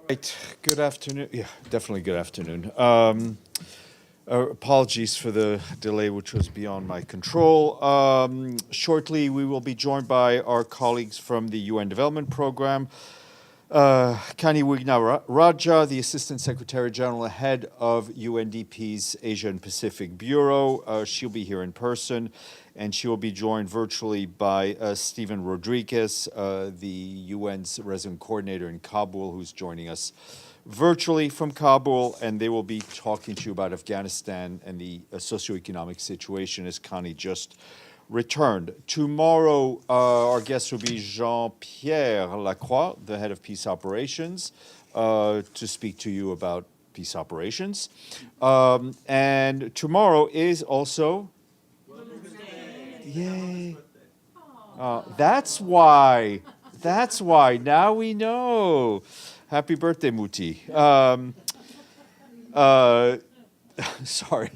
Right. Good afternoon. Yeah, definitely good afternoon. Apologies for the delay, which was beyond my control. Shortly, we will be joined by our colleagues from the UN Development Program. Kani Wignaraja, the Assistant Secretary General, head of UNDP's Asia and Pacific Bureau. She'll be here in person, and she will be joined virtually by Stephen Rodriguez, the UN's resident coordinator in Kabul, who's joining us virtually from Kabul, and they will be talking to you about Afghanistan and the socioeconomic situation as Kani just returned. Tomorrow, our guest will be Jean-Pierre Lacroix, the head of peace operations, to speak to you about peace operations. And tomorrow is also... Yay. That's why. That's why. Now we know. Happy birthday, Muti. Sorry.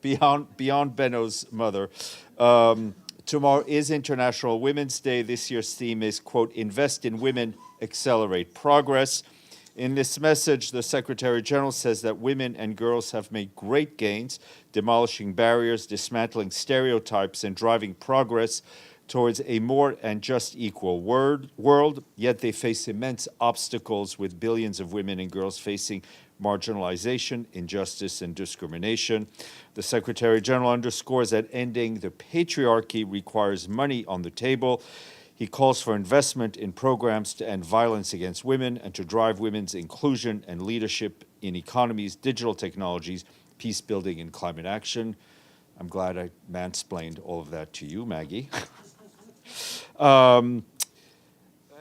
Beyond Benno's mother. Tomorrow is International Women's Day. This year's theme is, quote, invest in women, accelerate progress. In this message, the Secretary General says that women and girls have made great gains, demolishing barriers, dismantling stereotypes, and driving progress towards a more and just equal world, yet they face immense obstacles, with billions of women and girls facing marginalization, injustice, and discrimination. The Secretary General underscores that ending the patriarchy requires money on the table. He calls for investment in programs to end violence against women and to drive women's inclusion and leadership in economies, digital technologies, peace building, and climate action. I'm glad I mansplained all of that to you, Maggie.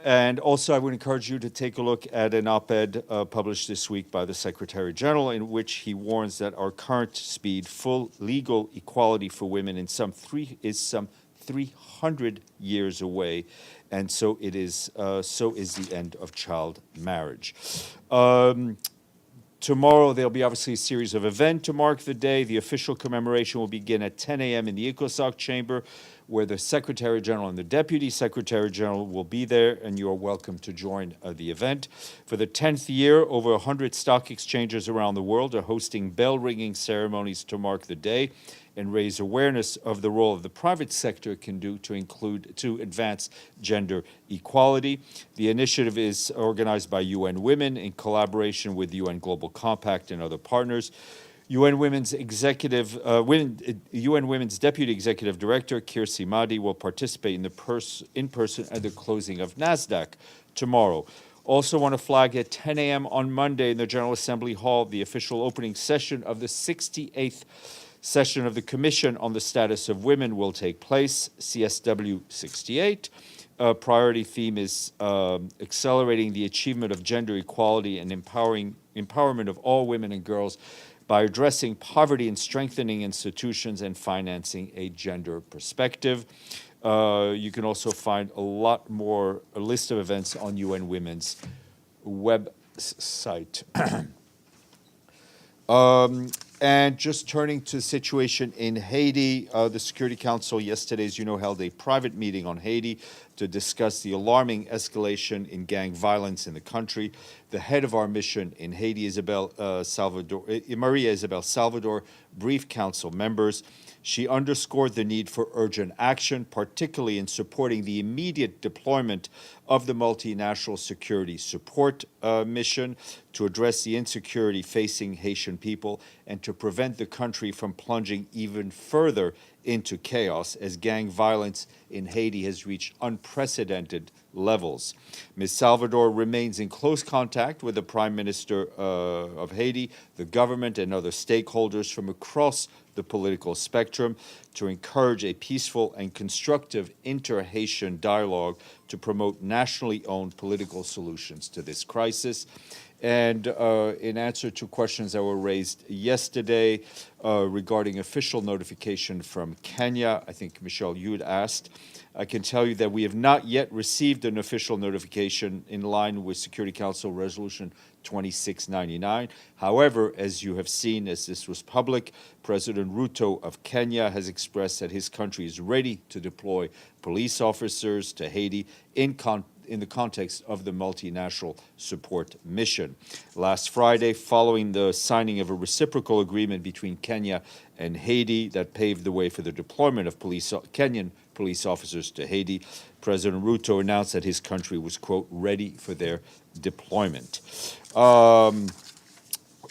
And also, I would encourage you to take a look at an op-ed published this week by the Secretary General, in which he warns that our current speed, full legal equality for women is some 300 years away, and so is the end of child marriage. Tomorrow, there'll be obviously a series of events to mark the day. The official commemoration will begin at 10 a.m. in the ECOSOC chamber, where the Secretary General and the Deputy Secretary General will be there, and you are welcome to join the event. For the 10th year, over 100 stock exchanges around the world are hosting bell-ringing ceremonies to mark the day and raise awareness of the role of the private sector can do to advance gender equality. The initiative is organized by UN Women in collaboration with the UN Global Compact and other partners. UN Women's Deputy Executive Director, Kirsi Mahdi, will participate in person at the closing of NASDAQ tomorrow. Also want to flag at 10 a.m. on Monday in the General Assembly Hall, the official opening session of the 68th session of the Commission on the Status of Women will take place, CSW 68. Priority theme is accelerating the achievement of gender equality and empowerment of all women and girls by addressing poverty and strengthening institutions and financing a gender perspective. You can also find a list of events on UN Women's website. And just turning to the situation in Haiti, the Security Council yesterday, as you know, held a private meeting on Haiti to discuss the alarming escalation in gang violence in the country. The head of our mission in Haiti, Maria Isabel Salvador, briefed council members. She underscored the need for urgent action, particularly in supporting the immediate deployment of the multinational security support mission to address the insecurity facing Haitian people and to prevent the country from plunging even further into chaos as gang violence in Haiti has reached unprecedented levels. Ms. Salvador remains in close contact with the Prime Minister of Haiti, the government, and other stakeholders from across the political spectrum to encourage a peaceful and constructive inter-Haitian dialogue to promote nationally owned political solutions to this crisis. And in answer to questions that were raised yesterday regarding official notification from Kenya, I think, Michelle, you had asked, I can tell you that we have not yet received an official notification in line with Security Council Resolution 2699. However, as you have seen, as this was public, President Ruto of Kenya has expressed that his country is ready to deploy police officers to Haiti in in the context of the multinational support mission. Last Friday, following the signing of a reciprocal agreement between Kenya and Haiti that paved the way for the deployment of Kenyan police officers to Haiti, President Ruto announced that his country was, quote, ready for their deployment.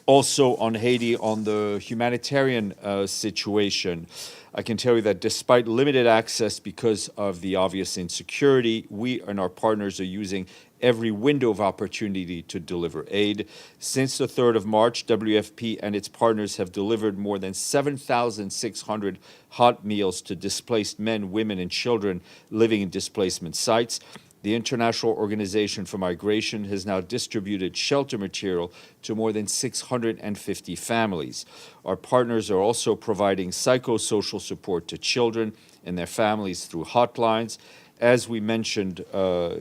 Also on Haiti, on the humanitarian situation, I can tell you that despite limited access because of the obvious insecurity, we and our partners are using every window of opportunity to deliver aid. Since the 3rd of March, WFP and its partners have delivered more than 7,600 hot meals to displaced men, women, and children living in displacement sites. The International Organization for Migration has now distributed shelter material to more than 650 families. Our partners are also providing psychosocial support to children and their families through hotlines. As we mentioned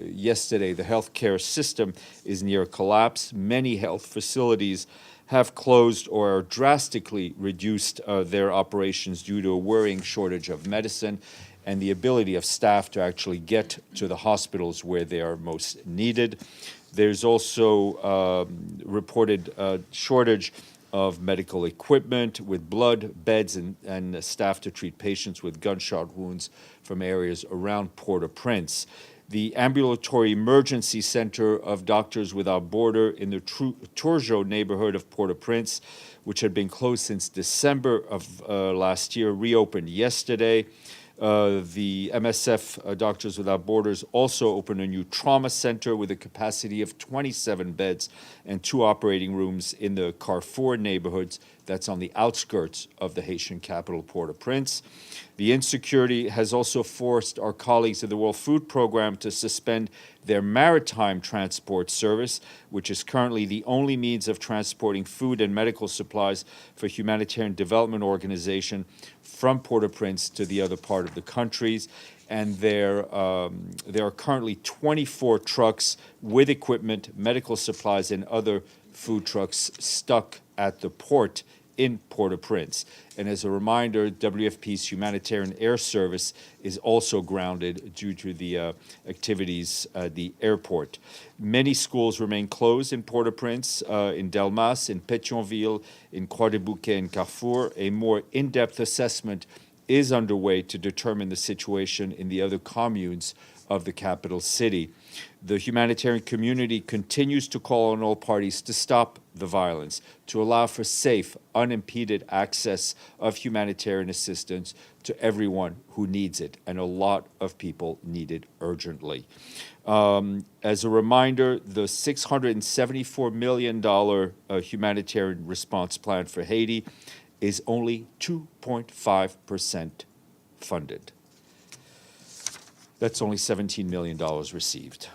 yesterday, the healthcare system is near collapse. Many health facilities have closed or drastically reduced their operations due to a worrying shortage of medicine and the ability of staff to actually get to the hospitals where they are most needed. There's also reported shortage of medical equipment with blood, beds, and staff to treat patients with gunshot wounds from areas around Port-au-Prince. The ambulatory emergency center of Doctors Without Border in the Turgeot neighborhood of Port-au-Prince, which had been closed since December of last year, reopened yesterday. The MSF, Doctors Without Borders, also opened a new trauma center with a capacity of 27 beds and 2 operating rooms in the Carrefour neighborhoods that's on the outskirts of the Haitian capital, Port-au-Prince. The insecurity has also forced our colleagues at the World Food Program to suspend their maritime transport service, which is currently the only means of transporting food and medical supplies for Humanitarian Development Organization from Port-au-Prince to the other part of the countries. And there are currently 24 trucks with equipment, medical supplies, and other food trucks stuck at the port in Port-au-Prince. And as a reminder, WFP's Humanitarian Air Service is also grounded due to the activities at the airport. Many schools remain closed in Port-au-Prince, in Delmas, in Pétionville, in Croix-des-Bouquets, and Carrefour. A more in-depth assessment is underway to determine the situation in the other communes of the capital city. The humanitarian community continues to call on all parties to stop the violence, to allow for safe, unimpeded access of humanitarian assistance to everyone who needs it, and a lot of people need it urgently. As a reminder, the $674 million humanitarian response plan for Haiti is only 2.5% funded. That's only $17 million received.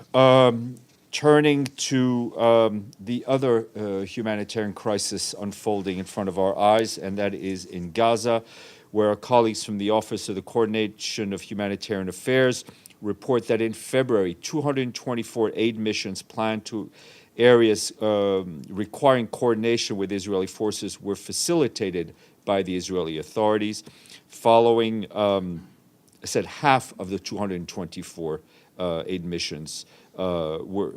Turning to the other humanitarian crisis unfolding in front of our eyes, and that is in Gaza, where our colleagues from the Office of the Coordination of Humanitarian Affairs report that in February, 224 aid missions planned to areas requiring coordination with Israeli forces were facilitated by the Israeli authorities. Following, I said half of the 224 aid missions were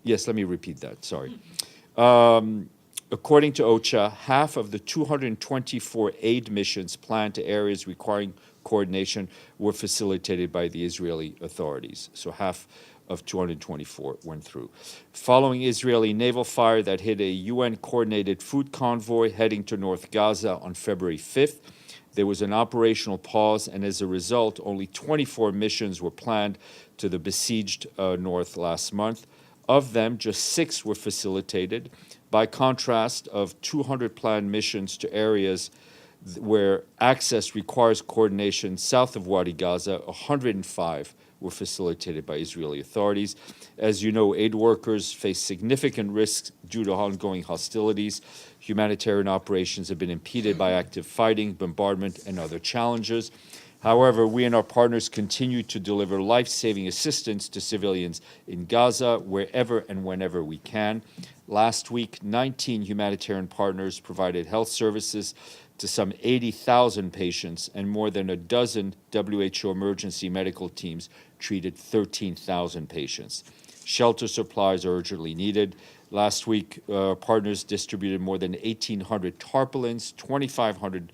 yes, let me repeat that, sorry. According to OCHA, half of the 224 aid missions planned to areas requiring coordination were facilitated by the Israeli authorities. So half of 224 went through. Following Israeli naval fire that hit a UN-coordinated food convoy heading to North Gaza on February 5th, there was an operational pause, and as a result, only 24 missions were planned to the besieged north last month. Of them, just 6 were facilitated. By contrast, of 200 planned missions to areas where access requires coordination south of Wadi Gaza, 105 were facilitated by Israeli authorities. As you know, aid workers face significant risks due to ongoing hostilities. Humanitarian operations have been impeded by active fighting, bombardment, and other challenges. However, we and our partners continue to deliver life-saving assistance to civilians in Gaza wherever and whenever we can. Last week, 19 humanitarian partners provided health services to some 80,000 patients, and more than a dozen WHO emergency medical teams treated 13,000 patients. Shelter supplies are urgently needed. Last week, partners distributed more than 1,800 tarpaulins, 2,500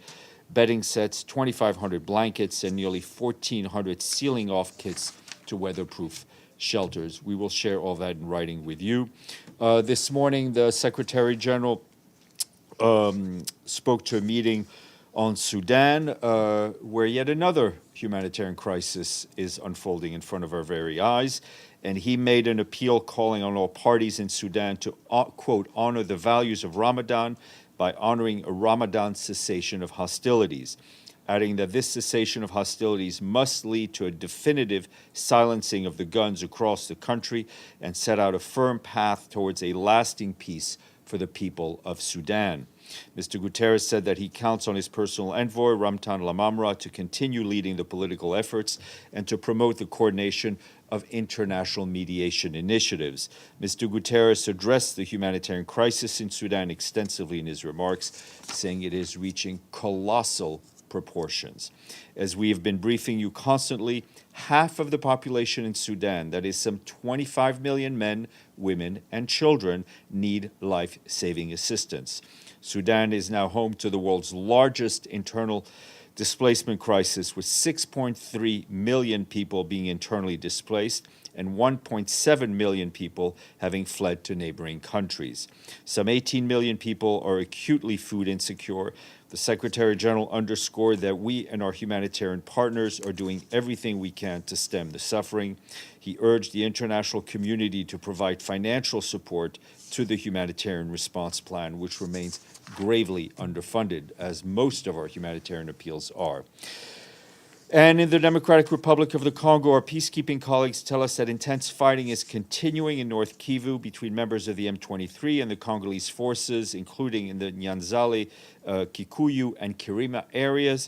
bedding sets, 2,500 blankets, and nearly 1,400 sealing off kits to weatherproof shelters. We will share all that in writing with you. This morning, the Secretary General spoke to a meeting on Sudan, where yet another humanitarian crisis is unfolding in front of our very eyes. And he made an appeal calling on all parties in Sudan to, quote, honor the values of Ramadan by honoring a Ramadan cessation of hostilities, adding that this cessation of hostilities must lead to a definitive silencing of the guns across the country and set out a firm path towards a lasting peace for the people of Sudan. Mr. Guterres said that he counts on his personal envoy, Ramtan Lamamra, to continue leading the political efforts and to promote the coordination of international mediation initiatives. Mr. Guterres addressed the humanitarian crisis in Sudan extensively in his remarks, saying it is reaching colossal proportions. As we have been briefing you constantly, half of the population in Sudan, that is some 25 million men, women, and children, need life-saving assistance. Sudan is now home to the world's largest internal displacement crisis, with 6.3 million people being internally displaced and 1.7 million people having fled to neighboring countries. Some 18 million people are acutely food insecure. The Secretary General underscored that we and our humanitarian partners are doing everything we can to stem the suffering. He urged the international community to provide financial support to the humanitarian response plan, which remains gravely underfunded, as most of our humanitarian appeals are. And in the Democratic Republic of the Congo, our peacekeeping colleagues tell us that intense fighting is continuing in North Kivu between members of the M23 and the Congolese forces, including in the Nyanzale, Kikuyu, and Kirima areas.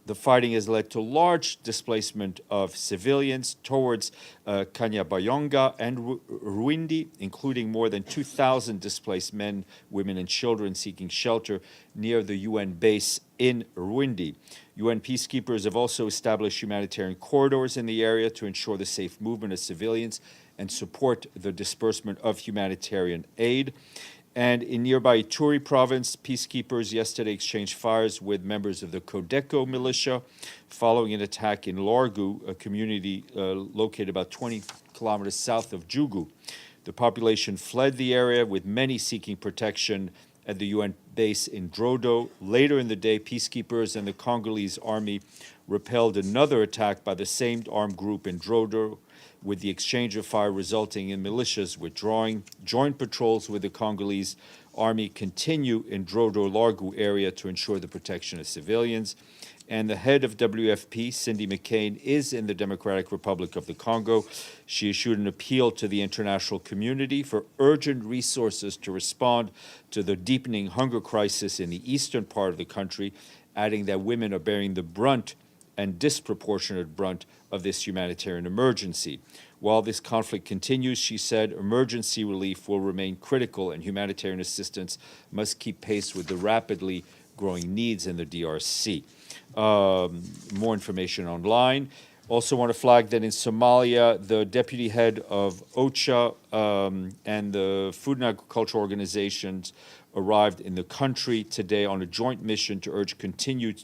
The fighting has led to large displacement of civilians towards Kanyabayonga and Rwindi, including more than 2,000 displaced men, women, and children seeking shelter near the UN base in Rwindi. UN peacekeepers have also established humanitarian corridors in the area to ensure the safe movement of civilians and support the disbursement of humanitarian aid. And in nearby Ituri province, peacekeepers yesterday exchanged fires with members of the Codeco militia following an attack in Lorgu, a community located about 20 kilometers south of Jugu. The population fled the area, with many seeking protection at the UN base in Drodo. Later in the day, peacekeepers and the Congolese army repelled another attack by the same armed group in Drodo, with the exchange of fire resulting in militias withdrawing. Joint patrols with the Congolese army continue in Drodo-Largu area to ensure the protection of civilians. And the head of WFP, Cindy McCain, is in the Democratic Republic of the Congo. She issued an appeal to the international community for urgent resources to respond to the deepening hunger crisis in the eastern part of the country, adding that women are bearing the brunt and disproportionate brunt of this humanitarian emergency. While this conflict continues, she said, emergency relief will remain critical and humanitarian assistance must keep pace with the rapidly growing needs in the DRC. More information online. Also want to flag that in Somalia, the deputy head of OCHA and the Food and Agriculture Organizations arrived in the country today on a joint mission to urge continued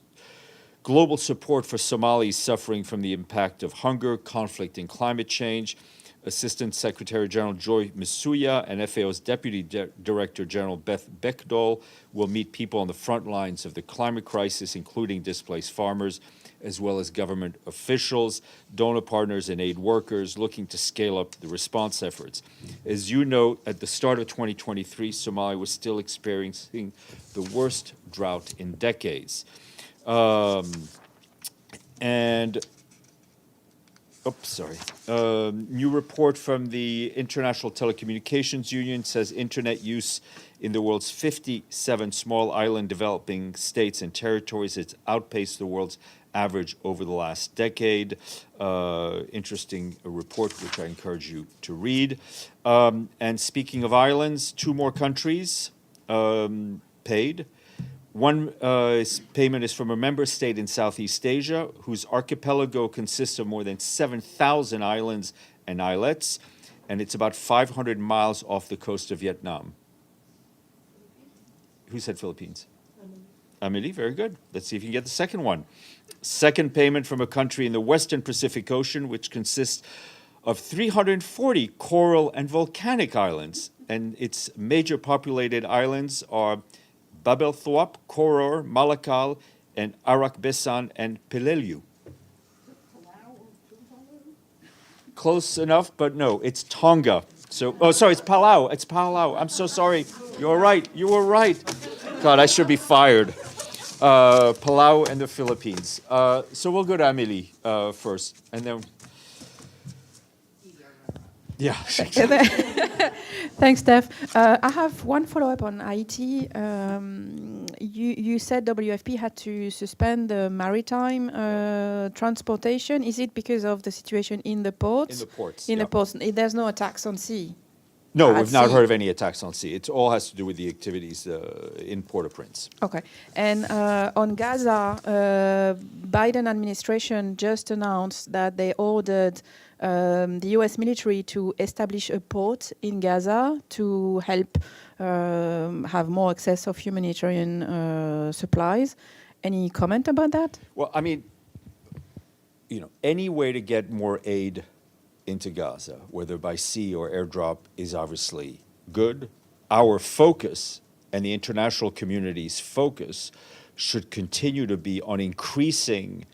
global support for Somalis suffering from the impact of hunger, conflict, and climate change. Assistant Secretary General Joy Msuya and FAO's Deputy Director General Beth Beckdahl will meet people on the front lines of the climate crisis, including displaced farmers, as well as government officials, donor partners, and aid workers looking to scale up the response efforts. As you know, at the start of 2023, Somalia was still experiencing the worst drought in decades. New report from the International Telecommunications Union says internet use in the world's 57 small island developing states and territories has outpaced the world's average over the last decade. Interesting report, which I encourage you to read. And speaking of islands, 2 more countries paid One payment is from a member state in Southeast Asia, whose archipelago consists of more than 7,000 islands and islets, and it's about 500 miles off the coast of Vietnam. Who said Philippines? Amélie, very good. Let's see if you can get the second one. Second payment from a country in the Western Pacific Ocean, which consists of 340 coral and volcanic islands, and its major populated islands are Babelthorpe, Koror, Malakal, and Arakbesan and Peleliu. Close enough, but no, it's Tonga. So, oh, sorry, it's Palau. It's Palau. I'm so sorry. You were right. You were right. God, I should be fired. Palau and the Philippines. So we'll go to Amélie first, and then. Yeah. Thanks, Steph. I have one follow-up on Haiti. You said WFP had to suspend the maritime transportation. Is it because of the situation in the ports? In the ports, In yeah. the ports. There's no attacks on sea? No, At we've not sea. heard of any attacks on sea. It all has to do with the activities in Port-au-Prince. Okay. And on Gaza, Biden administration just announced that they ordered the U.S. military to establish a port in Gaza to help have more access of humanitarian supplies. Any comment about that? Well, I mean, any way to get more aid into Gaza, whether by sea or airdrop, is obviously good. Our focus and the international community's focus should continue to be on increasing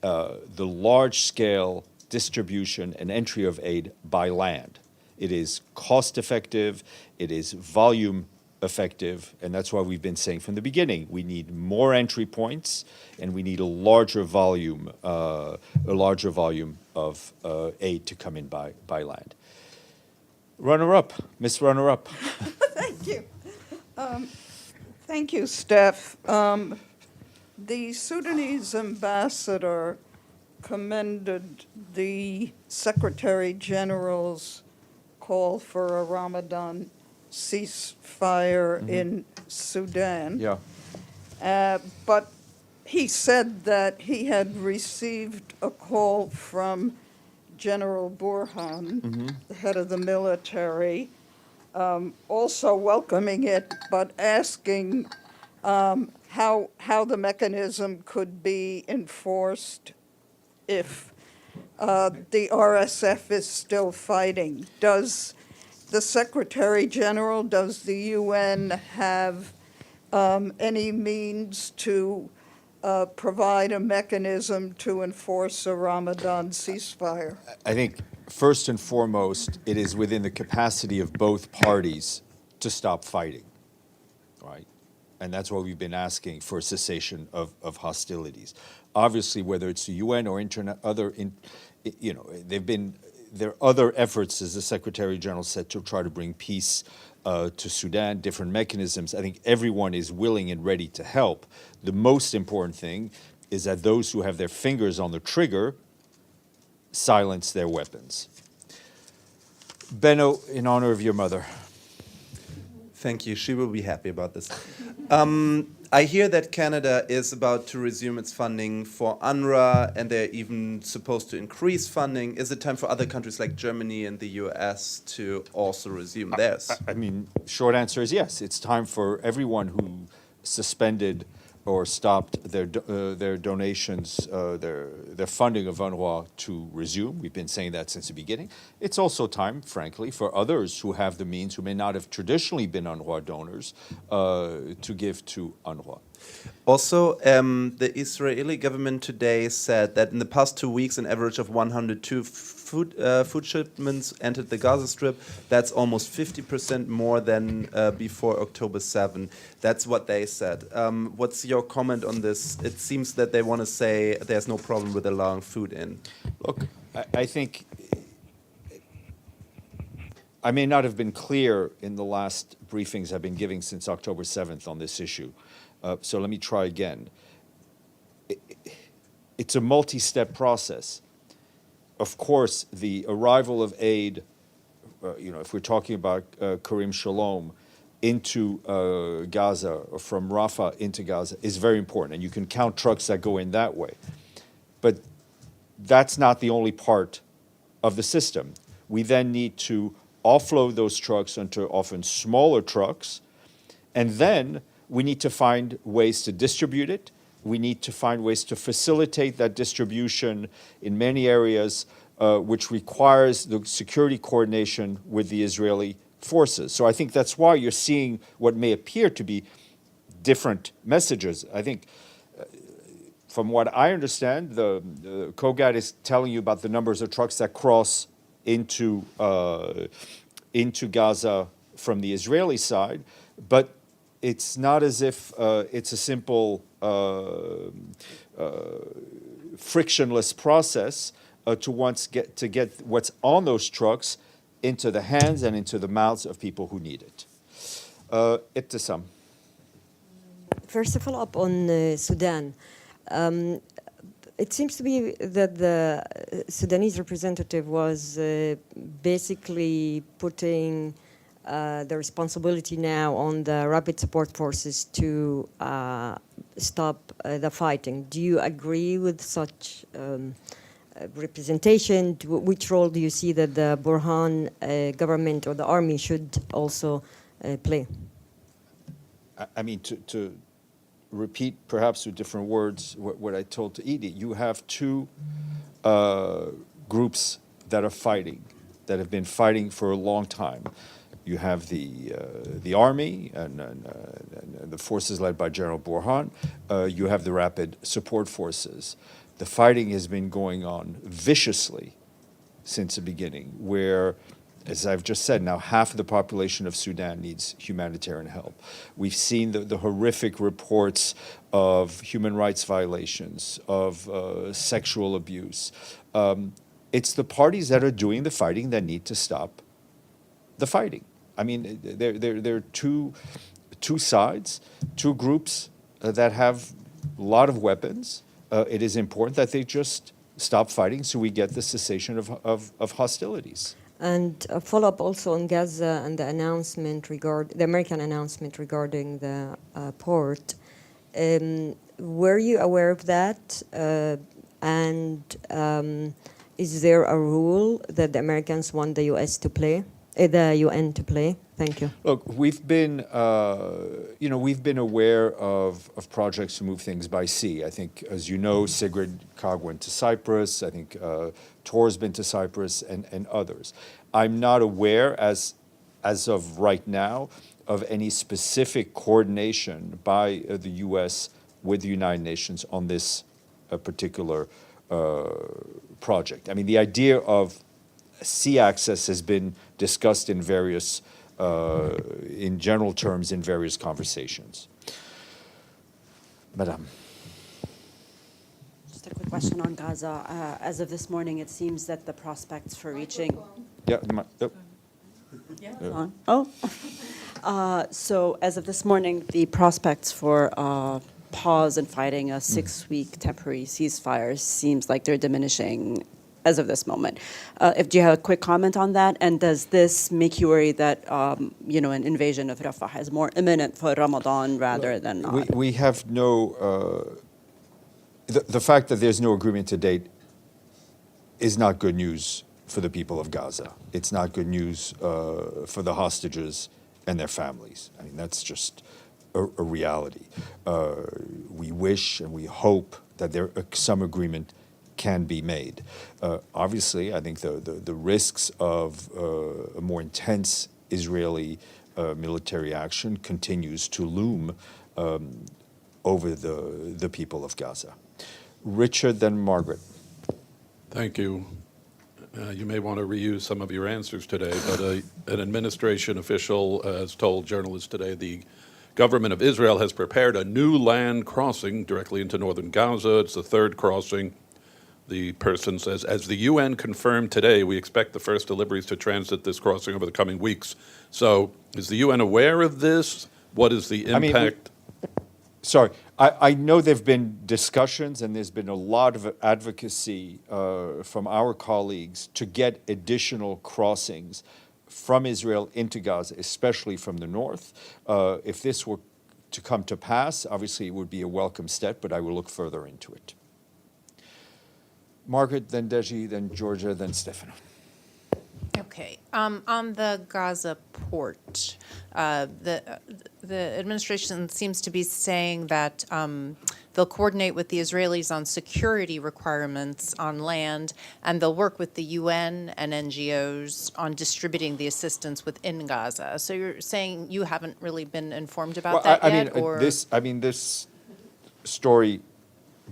the large-scale distribution and entry of aid by land. It is cost-effective, it is volume-effective, and that's why we've been saying from the beginning, we need more entry points, and we need a larger volume of aid to come in by land. Runner-up, Miss Runner-up. Thank you. Thank you, Steph. The Sudanese ambassador commended the Secretary General's call for a Ramadan ceasefire in Sudan. Yeah. But he said that he had received a call from General Burhan, the head of the military, also welcoming it, but asking how the mechanism could be enforced if the RSF is still fighting. Does the Secretary General, does the UN have any means to provide a mechanism to enforce a Ramadan ceasefire? I think first and foremost, it is within the capacity of both parties to stop fighting, right? And that's why we've been asking for a cessation of hostilities. Obviously, whether it's the UN or there are other efforts, as the Secretary General said, to try to bring peace to Sudan, different mechanisms. I think everyone is willing and ready to help. The most important thing is that those who have their fingers on the trigger silence their weapons. Benno, in honor of your mother. Thank you. She will be happy about this. I hear that Canada is about to resume its funding for UNRWA, and they're even supposed to increase funding. Is it time for other countries like Germany and the US to also resume theirs? I mean, short answer is yes. It's time for everyone who suspended or stopped their donations, their funding of UNRWA to resume. We've been saying that since the beginning. It's also time, frankly, for others who have the means, who may not have traditionally been UNRWA donors, to give to UNRWA. Also, the Israeli government today said that in the past 2 weeks, an average of 102 food shipments entered the Gaza Strip. That's almost 50% more than before October 7. That's what they said. What's your comment on this? It seems that they want to say there's no problem with allowing food in. Look, I think I may not have been clear in the last briefings I've been giving since October 7th on this issue. So let me try again. It's a multi-step process. Of course, the arrival of aid, if we're talking about Karim Shalom, into Gaza, or from Rafah into Gaza, is very important. And you can count trucks that go in that way. But that's not the only part of the system. We then need to offload those trucks onto often smaller trucks, and then we need to find ways to distribute it. We need to find ways to facilitate that distribution in many areas, which requires the security coordination with the Israeli forces. So I think that's why you're seeing what may appear to be different messages. I think, from what I understand, the COGAT is telling you about the numbers of trucks that cross into Gaza from the Israeli side, but it's not as if it's a simple frictionless process to get what's on those trucks into the hands and into the mouths of people who need it. Ittisam. First, a follow-up on Sudan. It seems to be that the Sudanese representative was basically putting the responsibility now on the rapid support forces to stop the fighting. Do you agree with such representation? Which role do you see that the Burhan government or the army should also play? I mean, to repeat perhaps with different words what I told to Edie, you have two groups that are fighting, that have been fighting for a long time. You have the army and the forces led by General Burhan. You have the rapid support forces. The fighting has been going on viciously since the beginning, where, as I've just said, now half of the population of Sudan needs humanitarian help. We've seen the horrific reports of human rights violations, of sexual abuse. It's the parties that are doing the fighting that need to stop the fighting. I mean, there are two sides, two groups that have a lot of weapons. It is important that they just stop fighting so we get the cessation of hostilities. And a follow-up also on Gaza and the announcement the American announcement regarding the port. Were you aware of that? Is there a role that the Americans want the U.S. to play, the UN to play? Thank you. Look, we've been aware of projects to move things by sea. I think, as you know, Sigrid Kaag went to Cyprus. I think Tor's been to Cyprus and others. I'm not aware, as of right now, of any specific coordination by the U.S. with the United Nations on this particular project. I mean, the idea of sea access has been discussed in various in general terms in various conversations. Madame. Just a quick question on Gaza. As of this morning, it seems that the prospects for reaching... Yeah. So as of this morning, the prospects for pause in fighting, a 6-week temporary ceasefire, seems like they're diminishing as of this moment. Do you have a quick comment on that? And does this make you worry that an invasion of Rafah is more imminent for Ramadan rather than not? We have no... The fact that there's no agreement to date is not good news for the people of Gaza. It's not good news for the hostages and their families. I mean, that's just a reality. We wish and we hope that some agreement can be made. Obviously, I think the risks of a more intense Israeli military action continues to loom over the people of Gaza. Richard, then Margaret. Thank you. You may want to reuse some of your answers today, but an administration official has told journalists today the government of Israel has prepared a new land crossing directly into northern Gaza. It's the third crossing. The person says, as the UN confirmed today, we expect the first deliveries to transit this crossing over the coming weeks. So is the UN aware of this? What is the impact? I know there have been discussions and there's been a lot of advocacy from our colleagues to get additional crossings from Israel into Gaza, especially from the north. If this were to come to pass, obviously it would be a welcome step, but I will look further into it. Margaret, then Deji, then Georgia, then Stéphane. Okay. On the Gaza port, the administration seems to be saying that they'll coordinate with the Israelis on security requirements on land, and they'll work with the UN and NGOs on distributing the assistance within Gaza. So you're saying you haven't really been informed about that yet, or? This story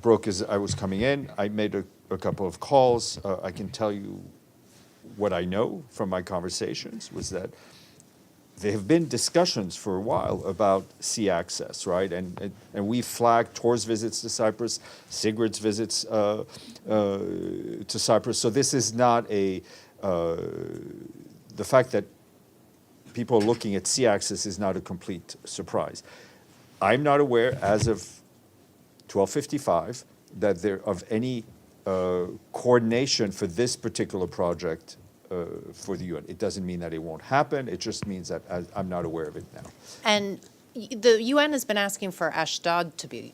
broke as I was coming in. I made a couple of calls. I can tell you what I know from my conversations was that there have been discussions for a while about sea access, right? And we flagged Tor's visits to Cyprus, Sigrid's visits to Cyprus. So this is not the fact that people are looking at sea access is not a complete surprise. I'm not aware, as of 12:55, that there of any coordination for this particular project for the UN. It doesn't mean that it won't happen. It just means that I'm not aware of it now. And the UN has been asking for Ashdod to be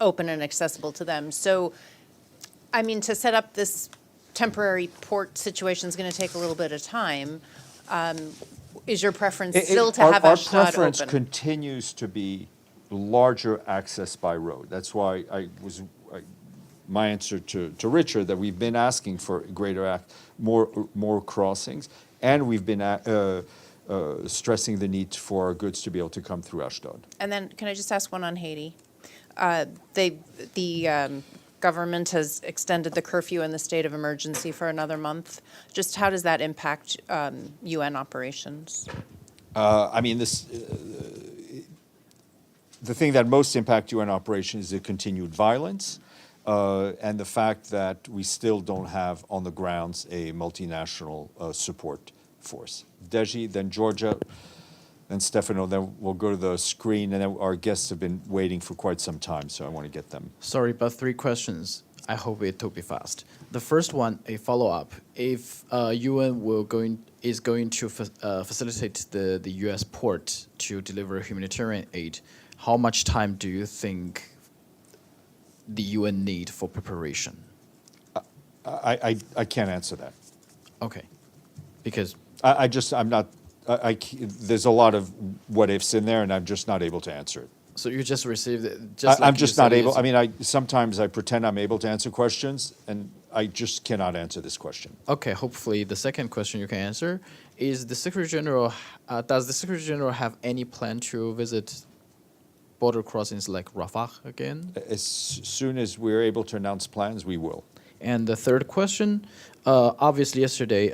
open and accessible to them. So, I mean, to set up this temporary port situation is going to take a little bit of time. Is your preference still to have Ashdod open? Our preference continues to be larger access by road. That's why my answer to Richard, that we've been asking for more crossings, and we've been stressing the need for our goods to be able to come through Ashdod. And then, can I just ask one on Haiti? The government has extended the curfew and the state of emergency for another month. Just how does that impact UN operations? The thing that most impacts UN operations is the continued violence. And the fact that we still don't have on the grounds a multinational support force. Deji, then Georgia, then Stefano, then we'll go to the screen, and then our guests have been waiting for quite some time, so I want to get them. Sorry, but 3 questions. I hope it will be fast. The first one, a follow-up. If UN is going to facilitate the U.S. port to deliver humanitarian aid, how much time do you think the UN need for preparation? I can't answer that. Okay, because there's a lot of what ifs in there, and I'm just not able to answer it. so you just received it. I'm just not able. I mean, sometimes I pretend I'm able to answer questions, and I just cannot answer this question. Okay, hopefully the second question you can answer is the Secretary General. Does the Secretary General have any plan to visit border crossings like Rafah again? As soon as we're able to announce plans, we will. And the third question, obviously yesterday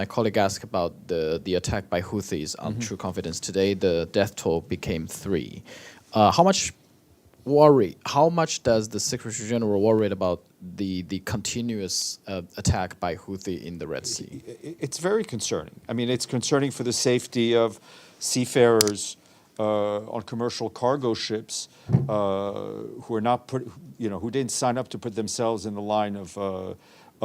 my colleague asked about the attack by Houthis on True Confidence. Today the death toll became 3. How much does the Secretary General worry about the continuous attack by Houthi in the Red Sea? It's very concerning. I mean, it's concerning for the safety of seafarers on commercial cargo ships who are not who didn't sign up to put themselves in the line of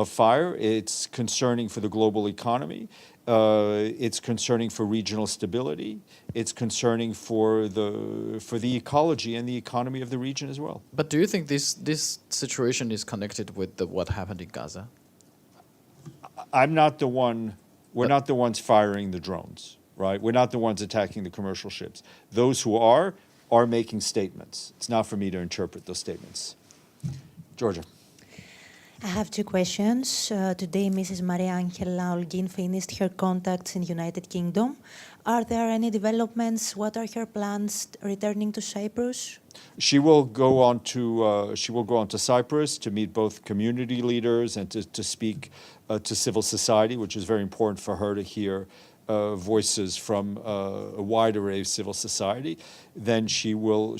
fire. It's concerning for the global economy. It's concerning for regional stability. It's concerning for the ecology and the economy of the region as well. But do you think this situation is connected with what happened in Gaza? I'm not the one. We're not the ones firing the drones, right? We're not the ones attacking the commercial ships. Those who are making statements. It's not for me to interpret those statements. Georgia. I have 2 questions. Today, Mrs. Maria Angela Holguin finished her contacts in the United Kingdom. Are there any developments? What are her plans returning to Cyprus? She will go on to Cyprus to meet both community leaders and to speak to civil society, which is very important for her to hear voices from a wide array of civil society. Then she will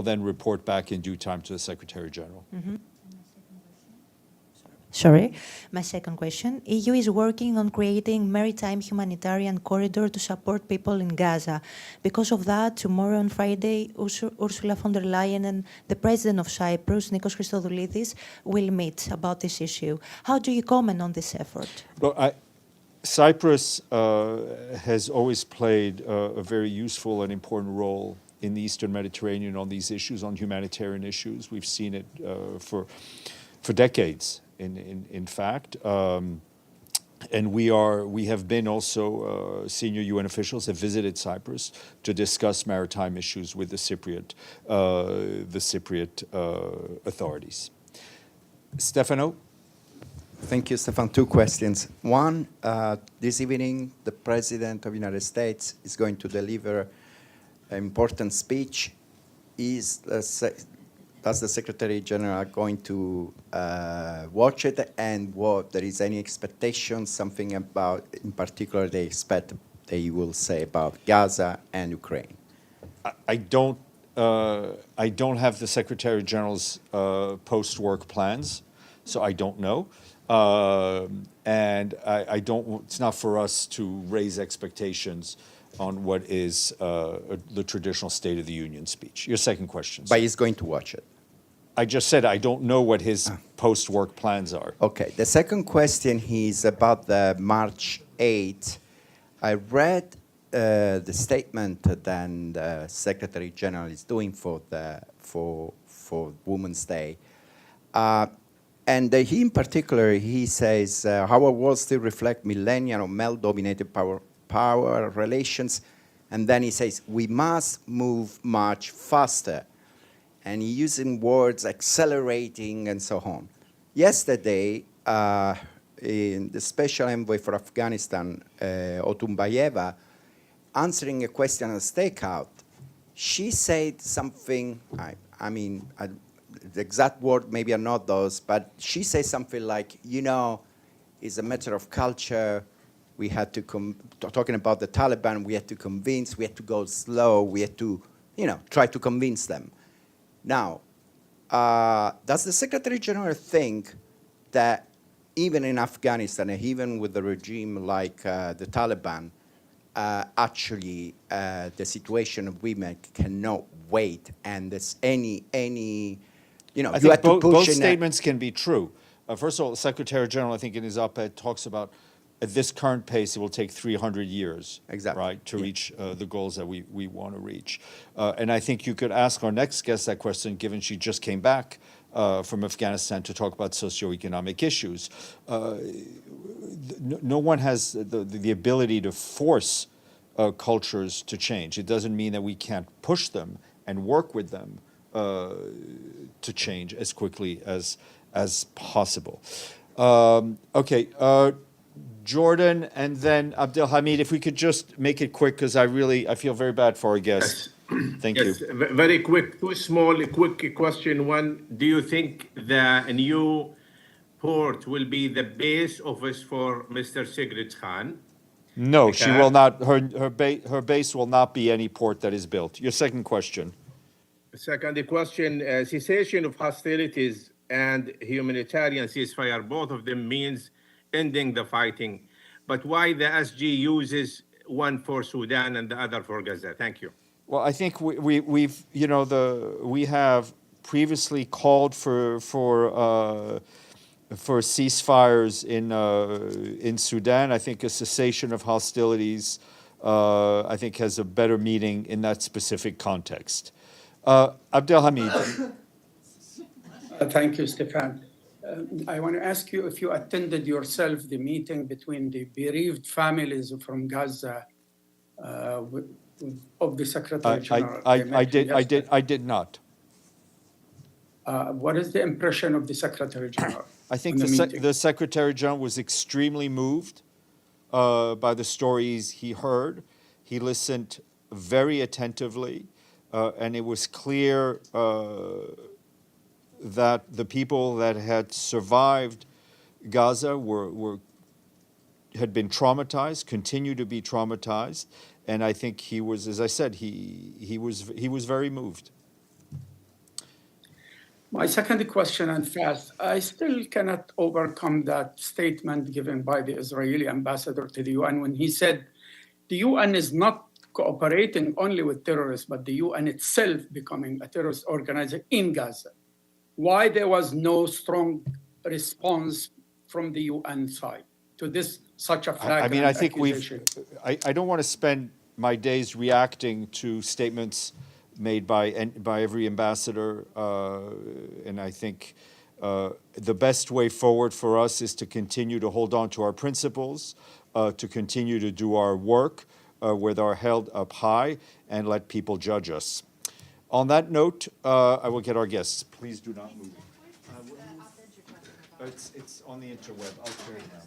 then report back in due time to the Secretary General. Mm-hmm. Sorry. My second question. EU is working on creating maritime humanitarian corridor to support people in Gaza. Because of that, tomorrow on Friday, Ursula von der Leyen and the President of Cyprus, Nikos Christodoulidis, will meet about this issue. How do you comment on this effort? Look, Cyprus has always played a very useful and important role in the Eastern Mediterranean on these issues, on humanitarian issues. We've seen it for decades, in fact. And we have been also, senior UN officials have visited Cyprus to discuss maritime issues with the Cypriot authorities. Stefano? Thank you, Stéphane. Two questions. One, this evening, the President of the United States is going to deliver an important speech. Does the Secretary General going to watch it, and what there is any expectation, something about, in particular, they expect that he will say about Gaza and Ukraine? I don't have the Secretary General's post-work plans, so I don't know. And I don't. It's not for us to raise expectations on what is the traditional State of the Union speech. Your second question. But he's going to watch it. I just said I don't know what his post-work plans are. Okay. The second question is about the March 8th. I read the statement that the Secretary General is doing for Women's Day. And he, in particular, he says, our world still reflects millennia of male-dominated power relations. And then he says, we must move much faster. And he using words accelerating and so on. Yesterday, in the Special Envoy for Afghanistan, Otunbayeva, answering a question on Stakeout, she said something, the exact word maybe are not those, but she says something like, it's a matter of culture. We had to, talking about the Taliban, we had to convince, we had to go slow, we had to, try to convince them. Now, does the Secretary General think that even in Afghanistan, and even with the regime like the Taliban, actually the situation of women cannot wait, and there's any I think both statements can be true. First of all, the Secretary General, I think in his op-ed, talks about at this current pace, it will take 300 years, right, to reach the goals that we want to reach. And I think you could ask our next guest that question, given she just came back from Afghanistan to talk about socioeconomic issues. No one has the ability to force cultures to change. It doesn't mean that we can't push them and work with them to change as quickly as possible. Okay. Jordan, and then Abdelhamid, if we could just make it quick, because I feel very bad for our guests. Thank you. Very quick, two small, quick question. One, do you think the new port will be the base office for Mr. Sigrid Khan? No, she will not. Her base will not be any port that is built. Your second question. Second question, cessation of hostilities and humanitarian ceasefire, both of them means ending the fighting. But why the SG uses one for Sudan and the other for Gaza? Thank you. Well, I think we have previously called for ceasefires in Sudan. I think a cessation of hostilities, I think, has a better meaning in that specific context. Abdelhamid. Thank you, Stéphane. I want to ask you if you attended yourself the meeting between the bereaved families from Gaza of the Secretary General. I did not. What is the impression of the Secretary General? I think the Secretary General was extremely moved by the stories he heard. He listened very attentively, and it was clear that the people that had survived Gaza had been traumatized, continue to be traumatized, and I think he was, as I said, he was very moved. My second question, and fast, I still cannot overcome that statement given by the Israeli ambassador to the UN when he said the UN is not cooperating only with terrorists, but the UN itself becoming a terrorist organization in Gaza. Why there was no strong response from the UN side? to this such a flagrant I mean, I think accusation? I don't want to spend my days reacting to statements made by every ambassador, and I think the best way forward for us is to continue to hold on to our principles, to continue to do our work with our held up high, and let people judge us. On that note, I will get our guests. Please do not move. It's on the interweb. I'll turn it down.